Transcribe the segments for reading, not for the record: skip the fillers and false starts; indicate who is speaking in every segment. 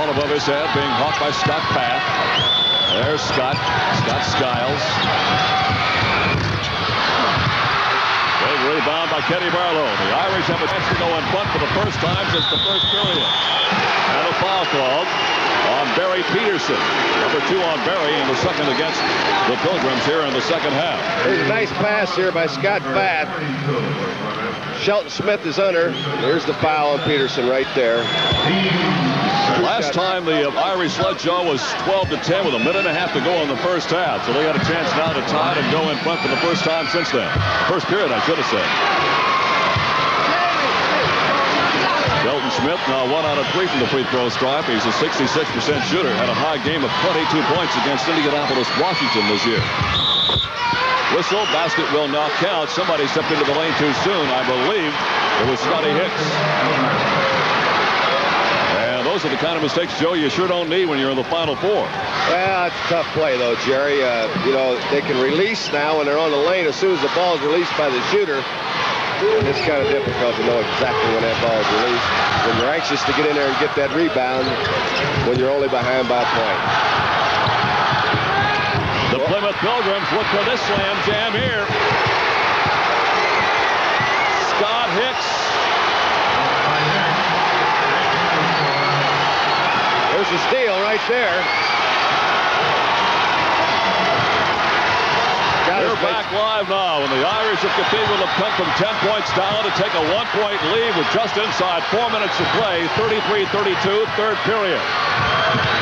Speaker 1: ball above his head, being hawked by Scott Path. There's Scott Skiles. Big rebound by Kenny Barlow. The Irish have a chance to go in front for the first time since the first period. And a foul called on Barry Peterson. Number 2 on Barry, and the second against the Pilgrims here in the second half.
Speaker 2: There's a nice pass here by Scott Path. Shelton Smith is under. Here's the foul on Peterson right there.
Speaker 1: Last time the Irish led, Joe, was 12-10 with a minute and a half to go in the first half. So they got a chance now to tie it and go in front for the first time since then. First period, I should have said. Shelton Smith now 1 out of 3 from the free throw stripe. He's a 66% shooter. Had a high game of 22 points against Indianapolis, Washington this year. Whistle, basket will not count. Somebody stepped into the lane too soon. I believe it was Scotty Hicks. And those are the kind of mistakes, Joe, you sure don't need when you're in the Final Four.
Speaker 2: Well, it's a tough play, though, Jerry. You know, they can release now when they're on the lane as soon as the ball is released by the shooter. And it's kind of difficult to know exactly when that ball is released. When you're anxious to get in there and get that rebound when you're only behind by a point.
Speaker 1: The Plymouth Pilgrims look for this slam jam here. Scott Hicks.
Speaker 2: There's a steal right there.
Speaker 1: We're back live now, and the Irish of Cathedral have come from 10 points down to take a 1-point lead with just inside 4 minutes to play. 33-32, third period.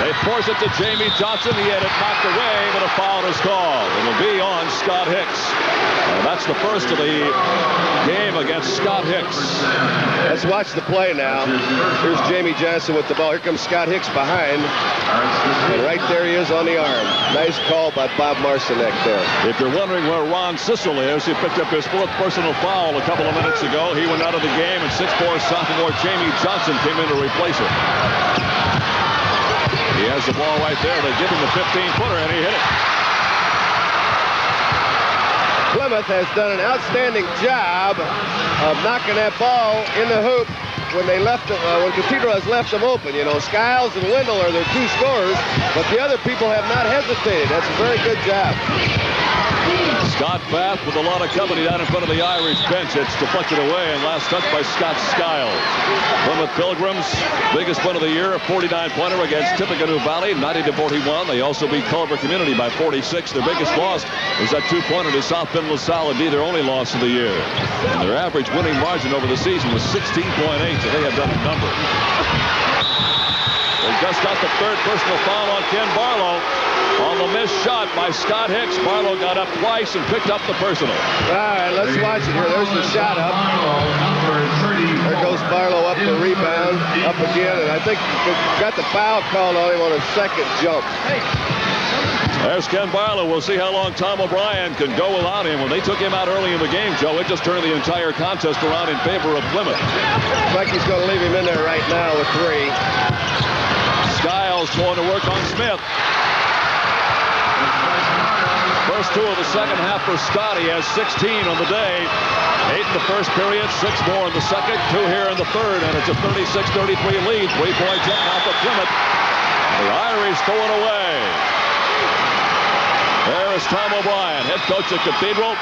Speaker 1: They force it to Jamie Johnson. He had it knocked away, but a foul is called. It'll be on Scott Hicks. And that's the first of the game against Scott Hicks.
Speaker 2: Let's watch the play now. Here's Jamie Johnson with the ball. Here comes Scott Hicks behind. And right there he is on the arm. Nice call by Bob Marcinek there.
Speaker 1: If you're wondering where Ron Sissel is, he picked up his 4th personal foul a couple of minutes ago. He went out of the game, and 6'4" sophomore Jamie Johnson came in to replace him. He has the ball right there. They give him the 15-footer, and he hit it.
Speaker 2: Plymouth has done an outstanding job of knocking that ball in the hoop when they left it, when Cathedral has left them open. You know, Skiles and Wendel are their 2 scorers, but the other people have not hesitated. That's a very good job.
Speaker 1: Scott Path with a lot of company down in front of the Irish bench. It's deflected away, and last touch by Scott Skiles. Plymouth Pilgrims, biggest win of the year, a 49-pointer against Tippecanoe Valley, 90-41. They also beat Culver Community by 46. Their biggest loss was that 2-pointer to South Bend LaSalle. It'd be their only loss of the year. And their average winning margin over the season was 16.8, so they have done a number. They just got the 3rd personal foul on Ken Barlow. On the missed shot by Scott Hicks, Barlow got up twice and picked up the personal.
Speaker 2: All right, let's watch it here. There's the shot up. There goes Barlow up the rebound, up again, and I think got the foul called on him on a second jump.
Speaker 1: There's Ken Barlow. We'll see how long Tom O'Brien can go without him. When they took him out early in the game, Joe, it just turned the entire contest around in favor of Plymouth.
Speaker 2: Looks like he's going to leave him in there right now with 3.
Speaker 1: Skiles going to work on Smith. First 2 of the second half for Scott. He has 16 on the day. 8 in the first period, 6 more in the second, 2 here in the third, and it's a 36-33 lead. 3-point jump now for Plymouth. The Irish throw it away. There is Tom O'Brien, head coach at Cathedral.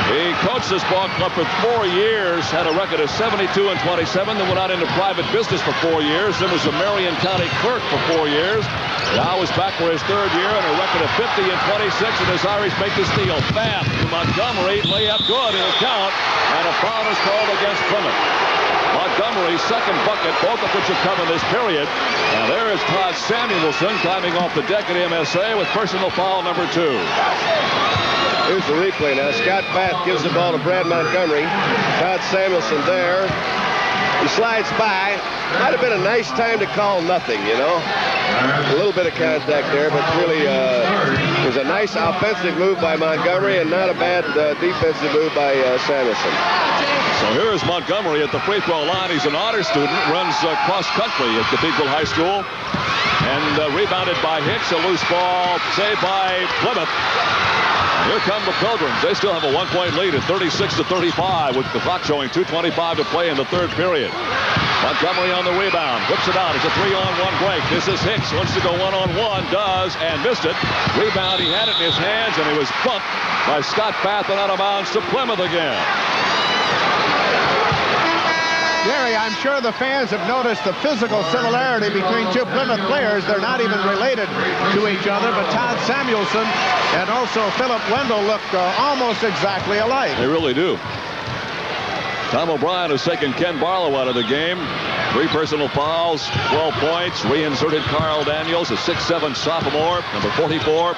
Speaker 1: He coached this ball club for 4 years, had a record of 72-27, then went out into private business for 4 years, then was a Marion County clerk for 4 years. Now is back for his 3rd year and a record of 50-26, and his Irish make the steal. Bath to Montgomery, layup good, it'll count, and a foul is called against Plymouth. Montgomery's 2nd bucket, both of which have come in this period. And there is Todd Samuelson climbing off the deck at MSA with personal foul number 2.
Speaker 2: Here's the replay now. Scott Path gives the ball to Brad Montgomery. Todd Samuelson there. He slides by. Might have been a nice time to call nothing, you know. A little bit of contact there, but really it was a nice offensive move by Montgomery and not a bad defensive move by Samuelson.
Speaker 1: So here is Montgomery at the free throw line. He's an honor student, runs cross country at Cathedral High School. And rebounded by Hicks, a loose ball saved by Plymouth. Here come the Pilgrims. They still have a 1-point lead at 36-35 with the clock showing 2:25 to play in the 3rd period. Montgomery on the rebound. Whips it out. It's a 3-on-1 break. This is Hicks. Wants to go one-on-one. Does, and missed it. Rebound. He had it in his hands, and he was bumped by Scott Bath and out of bounds to Plymouth again.
Speaker 3: Jerry, I'm sure the fans have noticed the physical similarity between two Plymouth players. They're not even related to each other, but Todd Samuelson and also Philip Wendel look almost exactly alike.
Speaker 1: They really do. Tom O'Brien has taken Ken Barlow out of the game. 3 personal fouls, 12 points. Reinserted Carl Daniels, a 6'7" sophomore, number 44.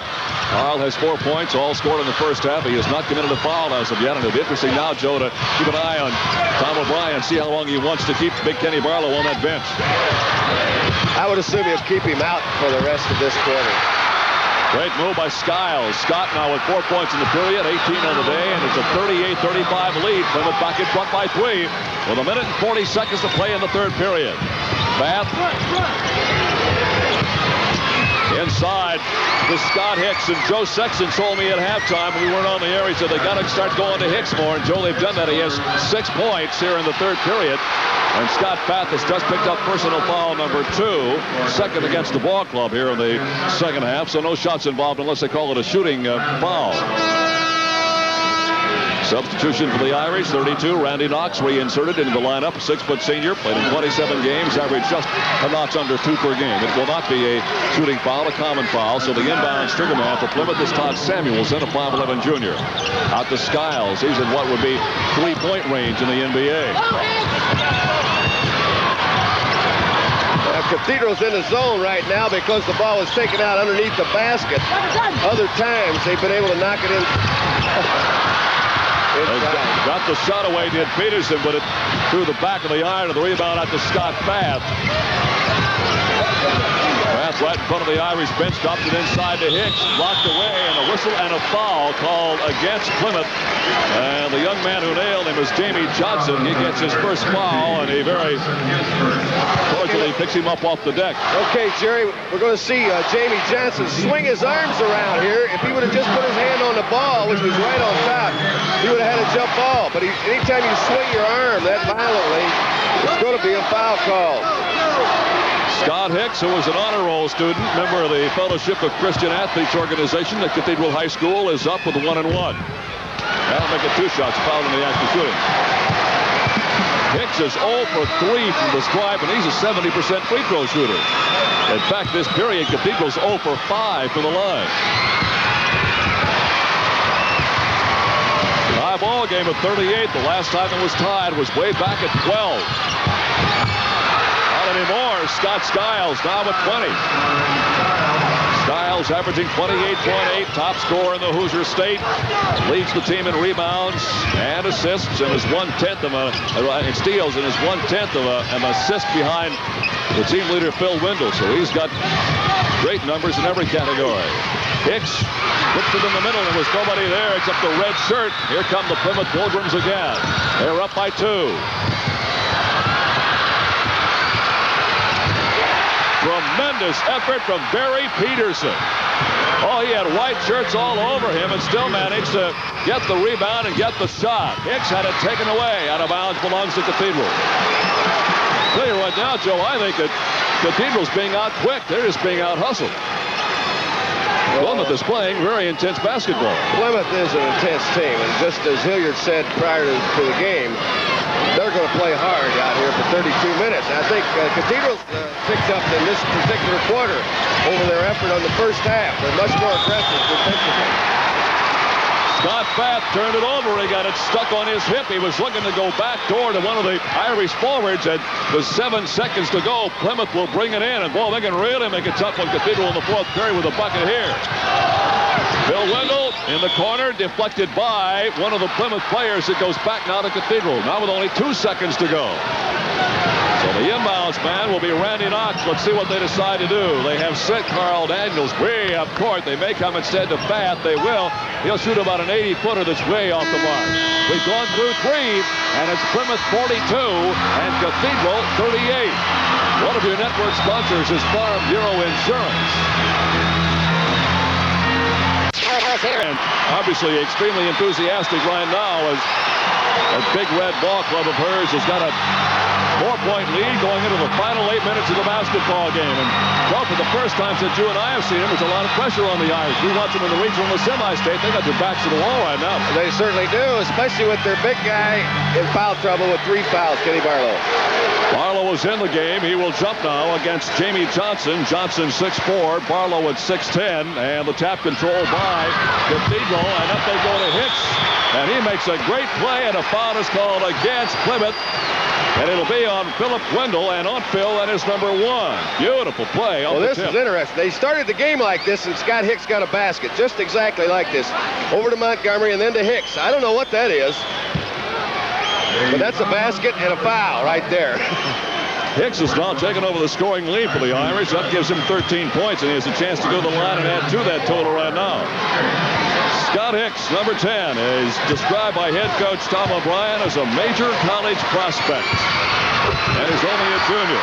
Speaker 1: Carl has 4 points, all scored in the first half. He has not committed a foul as of yet, and it'll be interesting now, Joe, to keep an eye on Tom O'Brien, see how long he wants to keep Big Kenny Barlow on that bench.
Speaker 2: I would assume he'll keep him out for the rest of this quarter.
Speaker 1: Great move by Skiles. Scott now with 4 points in the period, 18 on the day, and it's a 38-35 lead. Plymouth back in front by 3 with a minute and 40 seconds to play in the third period. Bath inside to Scott Hicks, and Joe Sexson told me at halftime when we weren't on the air, he said they got to start going to Hicks more, and Joe, they've done that. He has 6 points here in the third period. And Scott Bath has just picked up personal foul number 2, second against the ball club here in the second half. So no shots involved unless they call it a shooting foul. Substitution for the Irish, 32. Randy Knox reinserted into the lineup. 6-foot senior, played in 27 games, averaged just a notch under 2 per game. It will not be a shooting foul, a common foul. So the inbound stringer man for Plymouth is Todd Samuelson, a 5'11" junior. Out to Skiles. He's in what would be 3-point range in the NBA.
Speaker 2: Cathedral's in the zone right now because the ball was taken out underneath the basket. Other times they've been able to knock it in.
Speaker 1: Got the shot away, did Peterson, but it through the back of the iron, and the rebound out to Scott Bath. Bath right in front of the Irish bench, dropped it inside to Hicks, blocked away, and a whistle and a foul called against Plymouth. And the young man who nailed him is Jamie Johnson. He gets his first foul, and he very cordially picks him up off the deck.
Speaker 2: Okay, Jerry, we're going to see Jamie Johnson swing his arms around here. If he would have just put his hand on the ball, which was right on top, he would have had a jump ball. But anytime you swing your arm that violently, it's going to be a foul call.
Speaker 1: Scott Hicks, who was an honor roll student, member of the Fellowship of Christian Athletes organization at Cathedral High School, is up with a 1-1. That'll make it 2 shots, foul in the act of shooting. Hicks is 0 for 3 from the stripe, and he's a 70% free throw shooter. In fact, this period, Cathedral's 0 for 5 from the line. High ball game at 38. The last time it was tied was way back at 12. Anymore. Scott Skiles now with 20. Skiles averaging 28.8, top scorer in the Hoosier State. Leads the team in rebounds and assists, and is 1/10 of and steals, and is 1/10 of an assist behind the team leader Phil Wendel. So he's got great numbers in every category. Hicks whipped it in the middle, and there was nobody there except the red shirt. Here come the Plymouth Pilgrims again. They're up by 2. Tremendous effort from Barry Peterson. Oh, he had white shirts all over him and still managed to get the rebound and get the shot. Hicks had it taken away. Out of bounds, belongs to Cathedral. I'll tell you right now, Joe, I think that Cathedral's being out quick. They're just being out hustled. Plymouth is playing very intense basketball.
Speaker 2: Plymouth is an intense team, and just as Hilliard said prior to the game, they're going to play hard out here for 32 minutes. I think Cathedral's picked up in this particular quarter over their effort on the first half. They're much more aggressive defensively.
Speaker 1: Scott Bath turned it over. He got it stuck on his hip. He was looking to go back door to one of the Irish forwards, and with 7 seconds to go, Plymouth will bring it in. And, boy, they can really make it tough on Cathedral in the fourth period with a bucket here. Phil Wendel in the corner, deflected by one of the Plymouth players. It goes back now to Cathedral, now with only 2 seconds to go. So the inbounds man will be Randy Knox. Let's see what they decide to do. They have set Carl Daniels way up court. They may come instead to Bath. They will. He'll shoot about an 80-footer that's way off the mark. We've gone through 3, and it's Plymouth 42 and Cathedral 38. One of your network sponsors is Farm Bureau Insurance. And obviously extremely enthusiastic right now as a big red ball club of hers has got a 4 4-point lead going into the final 8 minutes of the basketball game. And, well, for the first time since you and I have seen him, there's a lot of pressure on the Irish. We watch them in the regional and the semi-state. They got their backs to the wall right now.
Speaker 2: They certainly do, especially with their big guy in foul trouble with 3 fouls, Kenny Barlow.
Speaker 1: Barlow is in the game. He will jump now against Jamie Johnson. Johnson 6'4", Barlow at 6'10", and the tap control by Cathedral, and up they go to Hicks, and he makes a great play, and a foul is called against Plymouth, and it'll be on Philip Wendel, and on Phil, that is number 1. Beautiful play on the tip.
Speaker 2: Well, this is interesting. They started the game like this, and Scott Hicks got a basket, just exactly like this, over to Montgomery and then to Hicks. I don't know what that is, but that's a basket and a foul right there.
Speaker 1: Hicks is now taking over the scoring lead for the Irish. That gives him 13 points, and he has a chance to go to the line and add to that total right now. Scott Hicks, number 10, is described by head coach Tom O'Brien as a major college prospect, and is only a junior.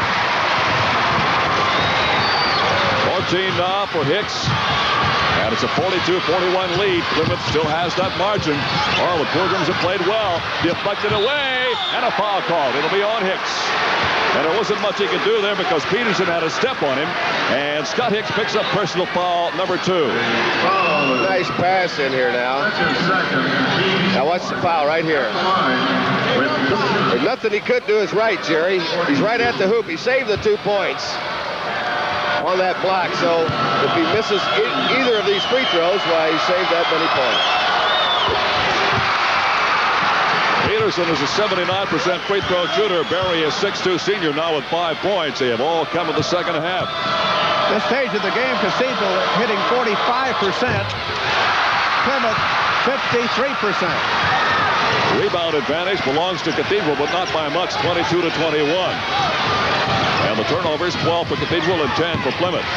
Speaker 1: 14 now for Hicks, and it's a 42-41 lead. Plymouth still has that margin. Oh, the Pilgrims have played well. Deflected away, and a foul called. It'll be on Hicks. And there wasn't much he could do there because Peterson had a step on him. And Scott Hicks picks up personal foul number 2.
Speaker 2: Nice pass in here now. Now watch the foul right here. There's nothing he could do is right, Jerry. He's right at the hoop. He saved the 2 points on that block. So if he misses either of these free throws, why, he saved that many points.
Speaker 1: Peterson is a 79% free throw shooter. Barry is 6'2" senior now with 5 points. They have all come in the second half.
Speaker 3: This stage of the game, Cathedral hitting 45%. Plymouth 53%.
Speaker 1: Rebound advantage belongs to Cathedral, but not by much, 22-21. And the turnovers, 12 for Cathedral and 10 for Plymouth.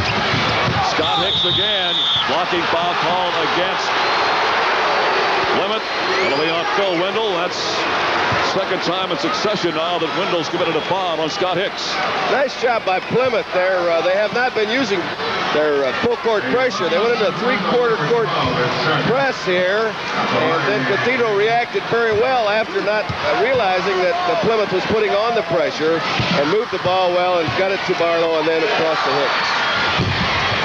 Speaker 1: Scott Hicks again, blocking foul called against Plymouth. It'll be on Phil Wendel. That's second time in succession now that Wendel's committed a foul on Scott Hicks.
Speaker 2: Nice job by Plymouth there. They have not been using their full court pressure. They went into a 3/4 court press here, and then Cathedral reacted very well after not realizing that Plymouth was putting on the pressure, and moved the ball well and got it to Barlow and then across to Hicks.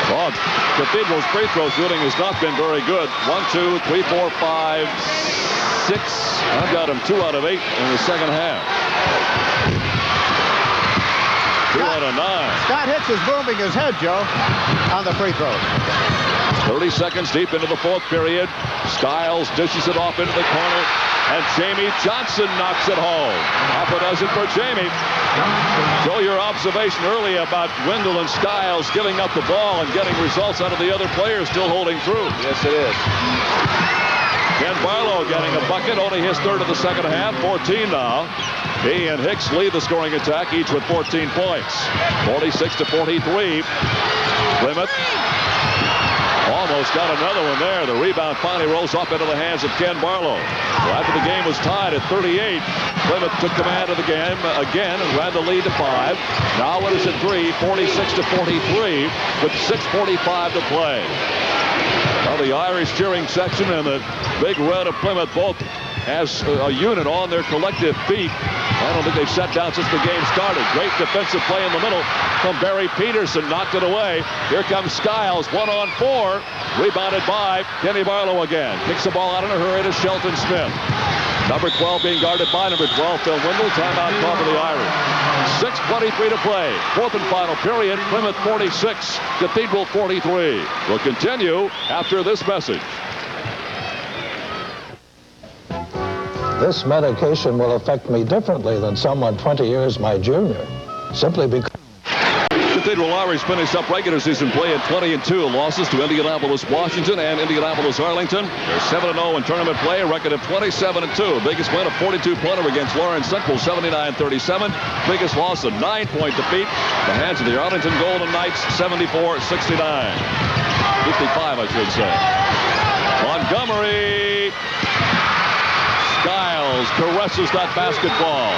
Speaker 1: Well, Cathedral's free throw shooting has not been very good. 1, 2, 3, 4, 5, 6. I've got him 2 out of 8 in the second half. 2 out of 9.
Speaker 3: Scott Hicks is moving his head, Joe, on the free throws.
Speaker 1: 30 seconds deep into the 4th period. Skiles dishes it off into the corner, and Jamie Johnson knocks it home. Half a dozen for Jamie. Joe, your observation earlier about Wendel and Skiles giving up the ball and getting results out of the other players still holding true.
Speaker 2: Yes, it is.
Speaker 1: Ken Barlow getting a bucket, only his third of the second half, 14 now. He and Hicks lead the scoring attack, each with 14 points. 46-43. Plymouth almost got another one there. The rebound finally rolls up into the hands of Ken Barlow. Well, after the game was tied at 38, Plymouth took command of the game again and ran the lead to 5. Now it is at 3, 46-43, with 6:45 to play. Well, the Irish cheering section and the Big Red of Plymouth both as a unit on their collective feet. I don't think they've sat down since the game started. Great defensive play in the middle from Barry Peterson. Knocked it away. Here comes Skiles. 1-on-4. Rebounded by Kenny Barlow again. Kicks the ball out in a hurry to Shelton Smith. Number 12 being guarded by number 12, Phil Wendel. Timeout call for the Irish. 6:23 to play. 4th and final period. Plymouth 46, Cathedral 43. We'll continue after this message.
Speaker 4: This medication will affect me differently than someone 20 years my junior, simply because...
Speaker 1: Cathedral Irish finished up regular season play at 20-2. Losses to Indianapolis, Washington, and Indianapolis, Arlington. They're 7-0 in tournament play, a record of 27-2. Biggest win, a 42-pointer against Lawrence Central, 79-37. Biggest loss, a 9-point defeat. The hands of the Arlington Golden Knights, 74-69. 55, I should say. Montgomery. Skiles caresses that basketball.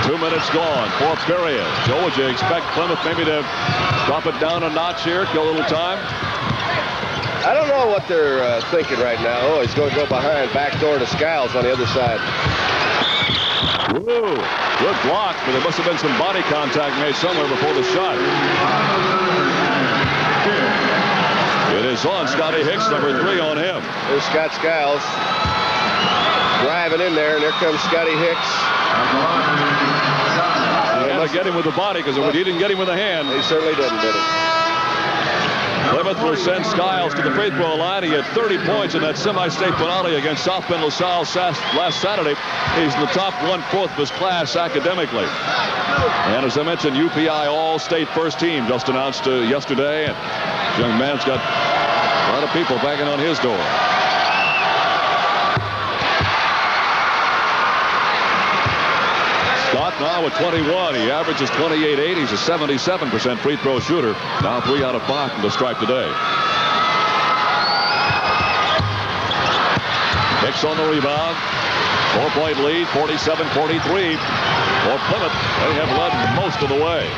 Speaker 1: 2 minutes gone, 4th period. Joe, would you expect Plymouth maybe to drop it down a notch here, kill a little time?
Speaker 2: I don't know what they're thinking right now. Oh, he's going to go behind, back door to Skiles on the other side.
Speaker 1: Woo, good block, but there must have been some body contact made somewhere before the shot. It is on Scotty Hicks, number 3 on him.
Speaker 2: There's Scott Skiles driving in there, and there comes Scotty Hicks.
Speaker 1: He had to get him with the body because he didn't get him with the hand.
Speaker 2: He certainly didn't, did he?
Speaker 1: Plymouth will send Skiles to the free throw line. He had 30 points in that semi-state finale against South Bend LaSalle last Saturday. He's in the top 1/4 of his class academically. And as I mentioned, UPI All-State first team just announced yesterday. And this young man's got a lot of people banging on his door. Scott now with 21. He averages 28.8. He's a 77% free throw shooter. Now 3 out of 5 from the stripe today. Hicks on the rebound. 4-point lead, 47-43 for Plymouth. They have led most of the way.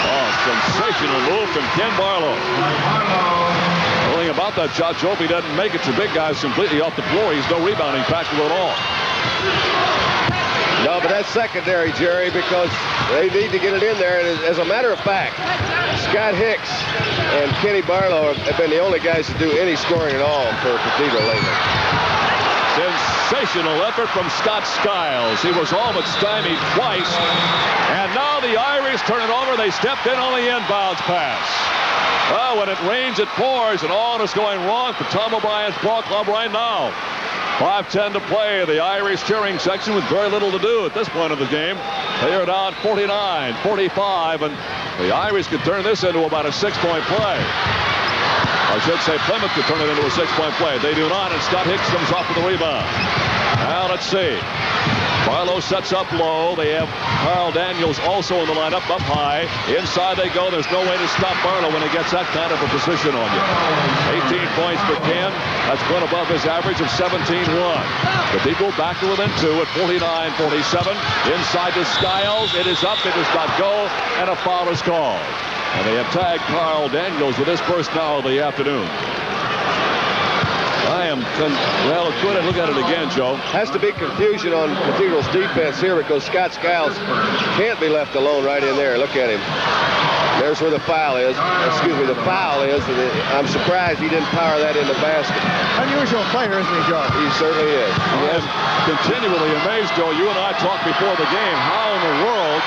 Speaker 1: Oh, sensational move from Ken Barlow. The only thing about that shot, Joe, if he doesn't make it, your big guy's completely off the floor. He's no rebounding factor at all.
Speaker 2: No, but that's secondary, Jerry, because they need to get it in there. And as a matter of fact, Scott Hicks and Kenny Barlow have been the only guys to do any scoring at all for Cathedral lately.
Speaker 1: Sensational effort from Scott Skiles. He was all but stymied twice. And now the Irish turn it over. They stepped in on the inbounds pass. Well, when it rains, it pours, and all is going wrong for Tom O'Brien's ball club right now. 5:10 to play. The Irish cheering section with very little to do at this point of the game. They are down 49-45, and the Irish could turn this into about a 6-point play. I should say Plymouth could turn it into a 6-point play. They do not, and Scott Hicks comes off with the rebound. Now let's see. Barlow sets up low. They have Carl Daniels also in the lineup, up high. Inside they go. There's no way to stop Barlow when he gets that kind of a position on you. 18 points for Ken. That's one above his average of 17-1. Cathedral back to within 2 at 49-47. Inside to Skiles. It is up. It does not go. And a foul is called. And they have tagged Carl Daniels with his first foul of the afternoon. Well, go ahead and look at it again, Joe.
Speaker 2: Has to be confusion on Cathedral's defense here because Scott Skiles can't be left alone right in there. Look at him. There's where the foul is. Excuse me, the foul is. I'm surprised he didn't power that in the basket.
Speaker 3: Unusual player, isn't he, Joe?
Speaker 2: He certainly is.
Speaker 1: I'm continually amazed, Joe. You and I talked before the game. How in the world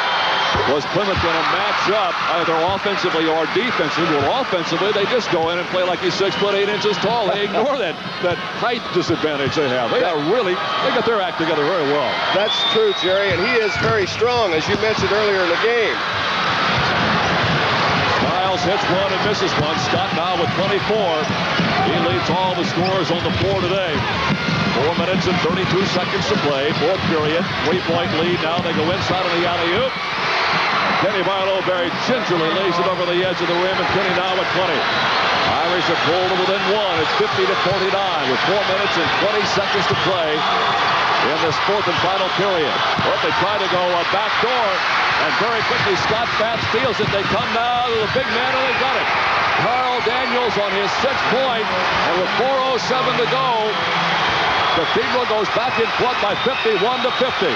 Speaker 1: was Plymouth going to match up either offensively or defensively? Well, offensively, they just go in and play like he's 6 foot 8 inches tall. They ignore that height disadvantage they have. They got their act together very well.
Speaker 2: That's true, Jerry, and he is very strong, as you mentioned earlier in the game.
Speaker 1: Skiles hits one and misses one. Scott now with 24. He leads all the scorers on the floor today. 4 minutes and 32 seconds to play. Fourth period. 3-point lead. Now they go inside on the alley-oop. Kenny Barlow very gingerly lays it over the edge of the rim, and Kenny now at 20. Irish have pulled to within 1. It's 50-49 with 4 minutes and 20 seconds to play in this fourth and final period. Well, they try to go back door, and very quickly Scott Batts steals it. They come now to the big man, and they got it. Carl Daniels on his 6th point, and with 4:07 to go, Cathedral goes back in front by 51-50.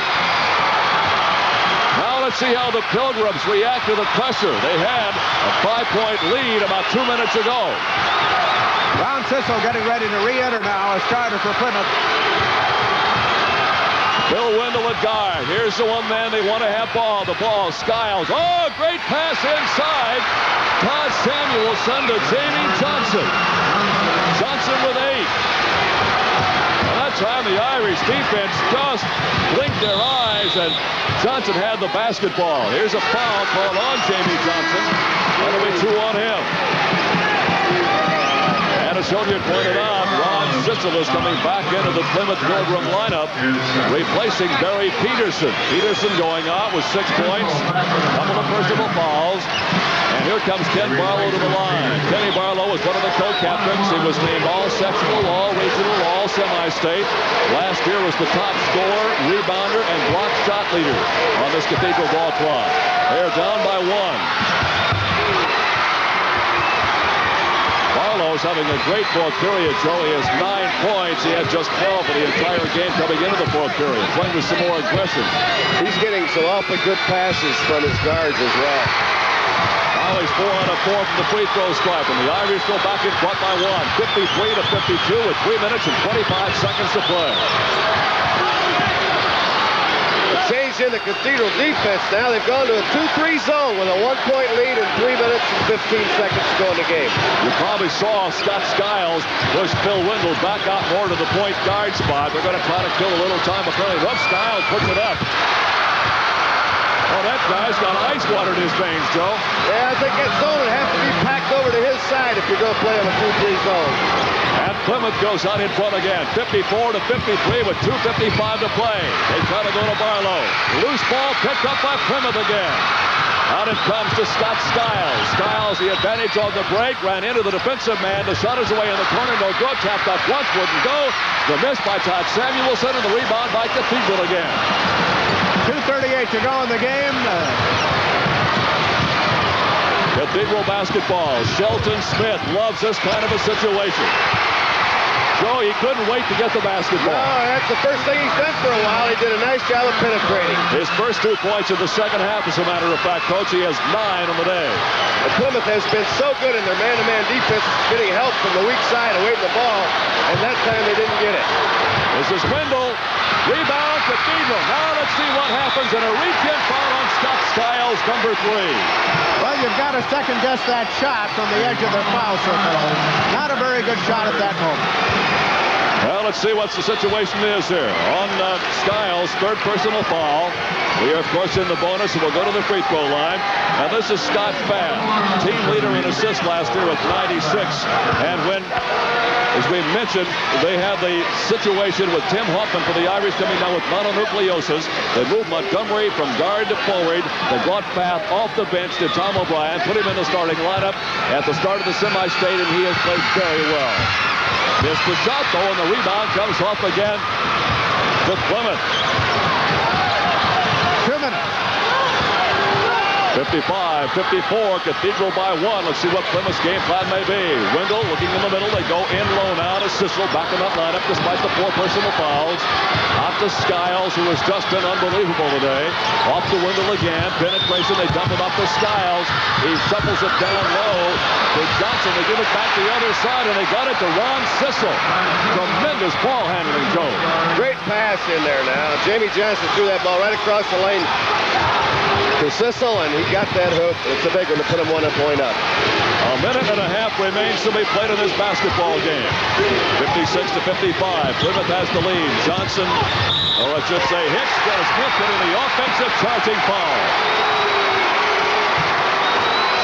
Speaker 1: Now let's see how the Pilgrims react to the pressure. They had a 5-point lead about 2 minutes ago.
Speaker 3: Ron Sissel getting ready to re-enter now as starter for Plymouth.
Speaker 1: Bill Wendel at guard. Here's the one man they want to have ball. The ball, Skiles. Oh, great pass inside. Todd Samuelson to Jamie Johnson. Johnson with 8. That time the Irish defense just blinked their eyes, and Johnson had the basketball. Here's a foul called on Jamie Johnson. That'll be 2 on him. And as Hilliard pointed out, Ron Sissel is coming back into the Plymouth Pilgrim lineup, replacing Barry Peterson. Peterson going out with 6 points, a couple of personal fouls. And here comes Ken Barlow to the line. Kenny Barlow is one of the co-captains. He was named all-sectional, all-regional, all-semi-state. Last year was the top scorer, rebounder, and block shot leader on this Cathedral ball club. They're down by 1. Barlow's having a great fourth period, Joe. He has 9 points. He had just 12 for the entire game coming into the fourth period, playing with some more aggression.
Speaker 2: He's getting some awfully good passes from his guards as well.
Speaker 1: Now he's 4 out of 4 from the free throw stripe, and the Irish go back in front by 1, 53 to 52 with 3 minutes and 25 seconds to play.
Speaker 2: Change in the Cathedral defense now. They've gone to a 2-3 zone with a 1-point lead and 3 minutes and 15 seconds to go in the game.
Speaker 1: You probably saw Scott Skiles push Phil Wendel back out more to the point guard spot. They're going to try to kill a little time. Apparently, Rough Skiles puts it up. Oh, that guy's got ice water in his veins, Joe.
Speaker 2: Yeah, I think that zone would have to be packed over to his side if you're going to play him a 2-3 zone.
Speaker 1: And Plymouth goes out in front again, 54 to 53 with 2:55 to play. They try to go to Barlow. Loose ball picked up by Plymouth again. Out it comes to Scott Skiles. Skiles, the advantage on the break, ran into the defensive man. The shot is away in the corner, no good. Tapped up once, wouldn't go. The miss by Todd Samuelson, and the rebound by Cathedral again.
Speaker 3: 2:38 to go in the game.
Speaker 1: Cathedral basketball. Shelton Smith loves this kind of a situation. Joe, he couldn't wait to get the basketball.
Speaker 2: No, that's the first thing he's done for a while. He did a nice job of penetrating.
Speaker 1: His first 2 points in the second half, as a matter of fact, Coach. He has 9 on the day.
Speaker 2: And Plymouth has been so good in their man-to-man defense, getting help from the weak side away from the ball, and that time they didn't get it.
Speaker 1: This is Wendel. Rebound, Cathedral. Now let's see what happens. And a reach-in foul on Scott Skiles, number 3.
Speaker 3: Well, you've got to second-guess that shot from the edge of the foul circle. Not a very good shot at that moment.
Speaker 1: Well, let's see what the situation is here. On Skiles, 3rd personal foul. We are, of course, in the bonus, and we'll go to the free throw line. And this is Scott Pfaff, team leader in assists last year with 96. And when, as we mentioned, they have the situation with Tim Hoffman for the Irish coming down with mononucleosis. They moved Montgomery from guard to forward. They brought Pfaff off the bench to Tom O'Brien, put him in the starting lineup at the start of the semi-state, and he has played very well. Missed the shot, though, and the rebound comes off again to Plymouth.
Speaker 3: 2 minutes.
Speaker 1: 55-54, Cathedral by 1. Let's see what Plymouth's game plan may be. Wendel looking in the middle. They go in low now to Sissel, back in that lineup despite the 4 personal fouls. Out to Skiles, who has just been unbelievable today. Off to Wendel again. Penetration, they dump it up to Skiles. He shuffles it down low to Johnson. They give it back to the other side, and they got it to Ron Sissel. Tremendous ball handling, Joe.
Speaker 2: Great pass in there now. Jamie Johnson threw that ball right across the lane to Sissel, and he got that hook. It's a big one to put him 1 point up.
Speaker 1: A minute and a half remains to be played in this basketball game. 56 to 55. Plymouth has the lead. Johnson, or I should say Hicks, gets whipped into the offensive charging foul.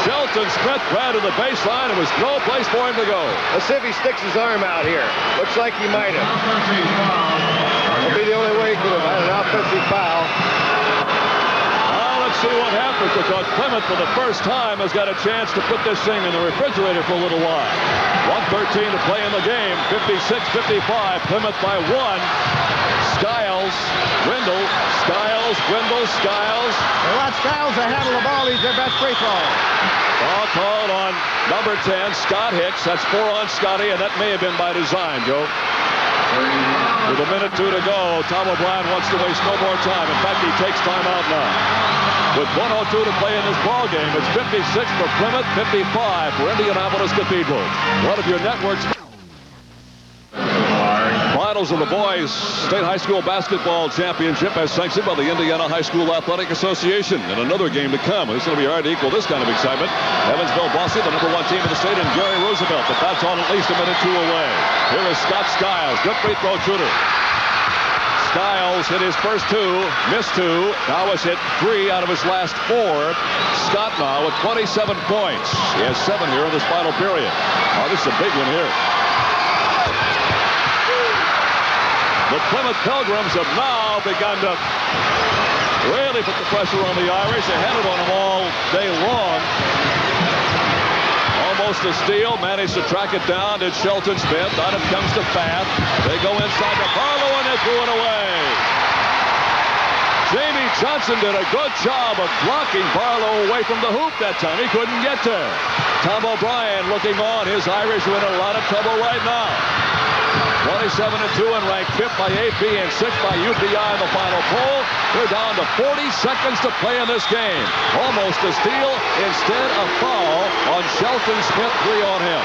Speaker 1: Shelton Smith ran to the baseline. There was no place for him to go.
Speaker 2: Let's see if he sticks his arm out here. Looks like he might have. That'll be the only way he could have had an offensive foul.
Speaker 1: Let's see what happens, because Plymouth for the first time has got a chance to put this thing in the refrigerator for a little while. 1:13 to play in the game. 56-55. Plymouth by 1. Skiles, Wendel, Skiles, Wendel, Skiles.
Speaker 3: They want Skiles to handle the ball. He's their best free throw.
Speaker 1: Ball called on number 10, Scott Hicks. That's 4 on Scotty, and that may have been by design, Joe. With a minute 2 to go, Tom O'Brien wants to waste no more time. In fact, he takes time out now. With 1:02 to play in this ball game, it's 56 for Plymouth, 55 for Indianapolis Cathedral. One of your networks. Finals of the boys state high school basketball championship as sanctioned by the Indiana High School Athletic Association. And another game to come. It's going to be hard to equal this kind of excitement. Evansville Bossy, the number 1 team in the state, and Gary Roosevelt. But that's on at least a minute 2 away. Here is Scott Skiles, good free throw shooter. Skiles hit his first 2, missed 2. Now has hit 3 out of his last 4. Scott now with 27 points. He has 7 here in this final period. Oh, this is a big one here. The Plymouth Pilgrims have now begun to really put the pressure on the Irish. They had it on them all day long. Almost a steal. Managed to track it down. Did Shelton Smith. On it comes to Pfaff. They go inside to Barlow, and they threw it away. Jamie Johnson did a good job of blocking Barlow away from the hoop that time. He couldn't get there. Tom O'Brien looking on. His Irish are in a lot of trouble right now. 27-2 and ranked 5th by AP and 6th by UPI in the final poll. They're down to 40 seconds to play in this game. Almost a steal. Instead, a foul on Shelton Smith. 3 on him.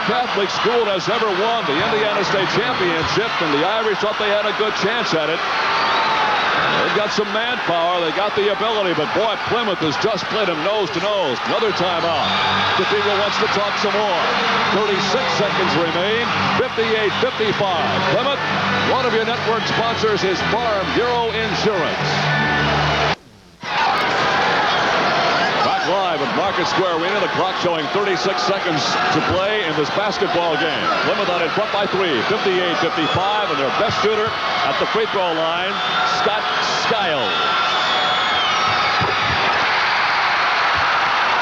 Speaker 1: Catholic school has ever won the Indiana State Championship, and the Irish thought they had a good chance at it. They've got some manpower. They got the ability, but boy, Plymouth has just played them nose to nose. Another timeout. Cathedral wants to talk some more. 36 seconds remain. 58-55. Plymouth, one of your network sponsors is Farm Bureau Insurance. Live at Market Square Arena, the clock showing 36 seconds to play in this basketball game. Plymouth out in front by 3, 58-55, and their best shooter at the free throw line, Scott Skiles.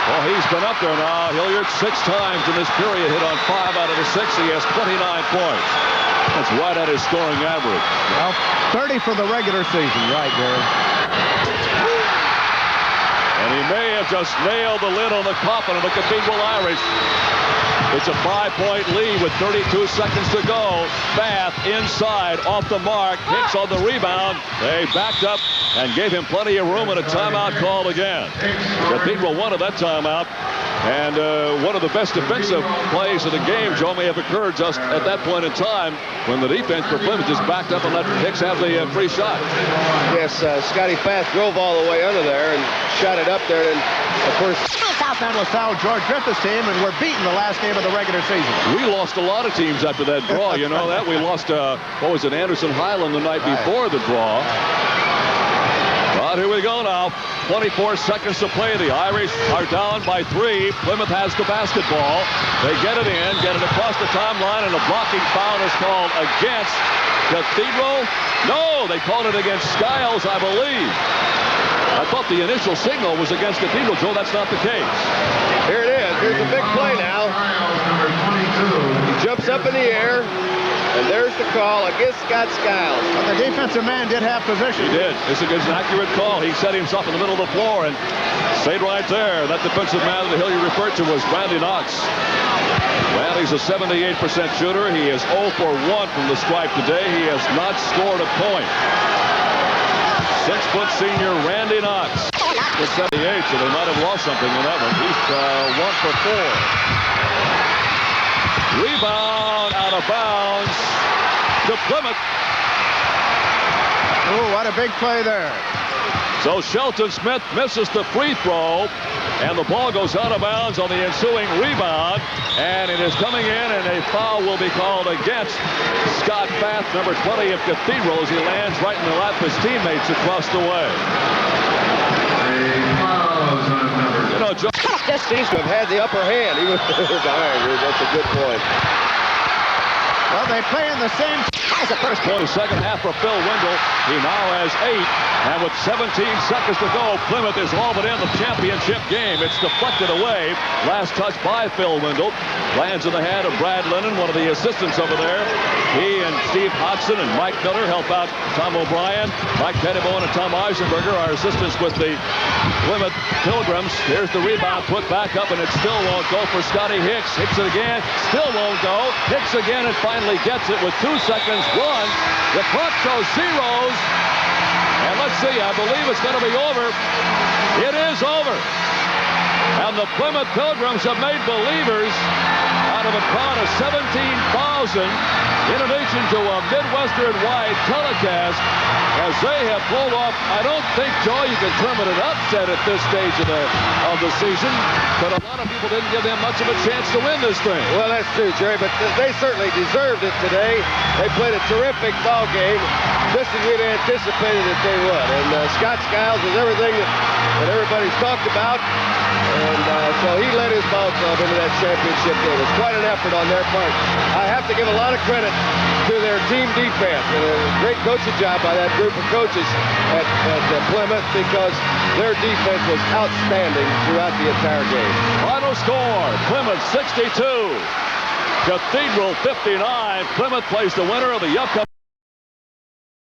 Speaker 1: Well, he's been up there now. Hilliard 6 times in this period, hit on 5 out of the 6. He has 29 points. That's right at his scoring average.
Speaker 3: Well, 30 for the regular season, right, Gary?
Speaker 1: And he may have just nailed the lid on the coffin of the Cathedral Irish. It's a 5-point lead with 32 seconds to go. Bath inside, off the mark. Hicks on the rebound. They backed up and gave him plenty of room, and a timeout called again. Cathedral wanted that timeout. And one of the best defensive plays of the game, Joe, may have occurred just at that point in time when the defense for Plymouth just backed up and let Hicks have the free shot.
Speaker 2: Yes, Scotty Bath drove all the way under there and shot it up there. And, of course,
Speaker 3: Southend LaSalle, George Griffith's team, and we're beating the last game of the regular season.
Speaker 1: We lost a lot of teams after that draw. You know that? We lost, what was it, Anderson Highland the night before the draw. But here we go now. 24 seconds to play. The Irish are down by 3. Plymouth has the basketball. They get it in, get it across the timeline, and a blocking foul is called against Cathedral. No, they called it against Skiles, I believe. I thought the initial signal was against Cathedral. Joe, that's not the case.
Speaker 2: Here it is. Here's a big play now. He jumps up in the air. And there's the call against Scott Skiles.
Speaker 3: But the defensive man did have position.
Speaker 1: He did. It's an accurate call. He set himself in the middle of the floor and stayed right there. That defensive man that Hilliard referred to was Randy Knox. Randy's a 78% shooter. He is 0 for 1 from the stripe today. He has not scored a point. 6-foot senior Randy Knox. With 78, so they might have lost something in that one. He's 1 for 4. Rebound out of bounds to Plymouth.
Speaker 3: Oh, what a big play there.
Speaker 1: So Shelton Smith misses the free throw, and the ball goes out of bounds on the ensuing rebound, and it is coming in, and a foul will be called against Scott Bath, number 20 of Cathedral, as he lands right in the lap of his teammates across the way. You know, Joe,
Speaker 2: This seems to have had the upper hand. He was behind. That's a good point.
Speaker 3: Well, they play in the same as the first
Speaker 1: point. Second half for Phil Wendel. He now has 8. And with 17 seconds to go, Plymouth is all but in the championship game. It's deflected away. Last touch by Phil Wendel. Lands in the hand of Brad Lennon, one of the assistants over there. He and Steve Hodgson and Mike Miller help out Tom O'Brien. Mike Pettibone and Tom Eisenberger are assistants with the Plymouth Pilgrims. Here's the rebound put back up, and it still won't go for Scotty Hicks. Hicks it again. Still won't go. Hicks again and finally gets it with 2 seconds. 1. The clock shows zeros. And let's see, I believe it's going to be over. It is over. And the Plymouth Pilgrims have made believers out of a crowd of 17,000 in addition to a Midwestern-wide telecast as they have pulled off. I don't think, Joe, you can term it an upset at this stage of the season, but a lot of people didn't give them much of a chance to win this thing.
Speaker 2: Well, that's true, Jerry, but they certainly deserved it today. They played a terrific ball game, just as we'd anticipated that they would. And Scott Skiles is everything that everybody's talked about. And so he led his ball club into that championship game. It was quite an effort on their part. I have to give a lot of credit to their team defense. And a great coaching job by that group of coaches at Plymouth, because their defense was outstanding throughout the entire game.
Speaker 1: Final score, Plymouth 62, Cathedral 59. Plymouth plays the winner of the upcoming